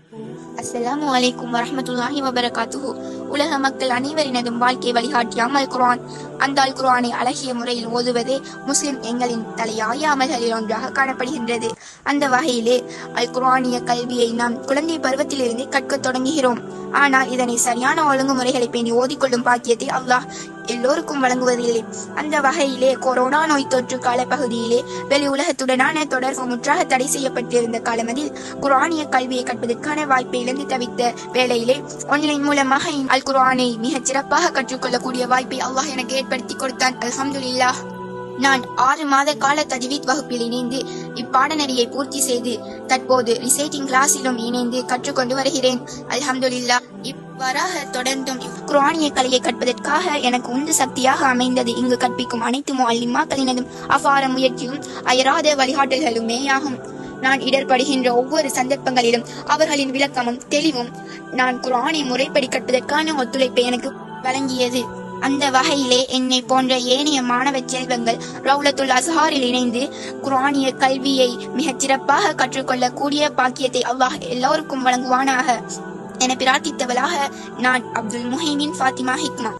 அஸ்ஸலாமு அலைக்கும் வரஹ்மத்துல்லாஹி வபரகாத்துஹு. உலக மக்கள் அனைவரினதும் வாழ்க்கை வழிகாட்டியாம் அல் குர்ஆன். அந்த அல் குர்ஆனை அழகிய முறையில் ஓதுவதே முஸ்லிம் எங்களின் தலையாய அமல்களில் ஒன்றாக காணப்படுகின்றது. அந்த வகையிலே அல் குர்ஆனிய கல்வியை நாம் குழந்தை பருவத்திலிருந்து கற்கத் தொடங்குகிறோம். ஆனால் இதனை சரியான ஒழுங்குமுறைகளை பேணி ஓதிக்கொள்ளும் பாக்கியத்தை அல்லாஹ் எல்லோருக்கும் வழங்குவதில்லை. அந்த வகையிலே கொரோனா நோய் தொற்று கால பகுதியிலே வெளி உலகத்துடனான தொடர்பு முற்றாக தடை செய்யப்பட்டிருந்த காலமதில் குர்ஆனிய கல்வியை கற்பதற்கான வாய்ப்பை இழந்து தவித்த வேளையிலே ஆன்லைன் மூலமாக அல் குர்ஆனை மிகச் சிறப்பாக கற்றுக்கொள்ளக்கூடிய வாய்ப்பை அல்லாஹ் எனக்கு ஏற்படுத்தி கொடுத்தான். அல்ஹம்துலில்லாஹ். நான் 6 மாத கால தஜ்வீத் வகுப்பில் இணைந்து இப்பாடநெறியை பூர்த்தி செய்து தற்போது ரிசைட்டிங் கிளாஸிலும் இணைந்து கற்றுக்கொண்டு வருகிறேன். அல்ஹம்துலில்லாஹ். இவ்வாறாக தொடர்ந்தும் குர்ஆனிய கலையை கற்பதற்காக எனக்கு உந்து சக்தியாக அமைந்தது இங்கு கற்பிக்கும் அனைத்து முஅல்லிமாக்களினதும் அபார முயற்சியும் அயராத வழிகாட்டல்களுமேயாகும். நான் இடர்படுகின்ற ஒவ்வொரு சந்தர்ப்பங்களிலும் அவர்களின் விளக்கமும் தெளிவும் நான் குர்ஆனை முறைப்படி கற்பதற்கான ஒத்துழைப்பை எனக்கு வழங்கியது. அந்த வகையிலே என்னை போன்ற ஏனைய மாணவ செல்வங்கள் ரவுலத்துல் அஸ்ஹாரில் இணைந்து குர்ஆனிய கல்வியை மிகச் சிறப்பாக கற்றுக்கொள்ளக்கூடிய பாக்கியத்தை அல்லாஹ் எல்லோருக்கும் வழங்குவானாக என பிரார்த்தித்தவளாக நான் அப்துல் முஹைமின் ஃபாத்திமா ஹிக்மா.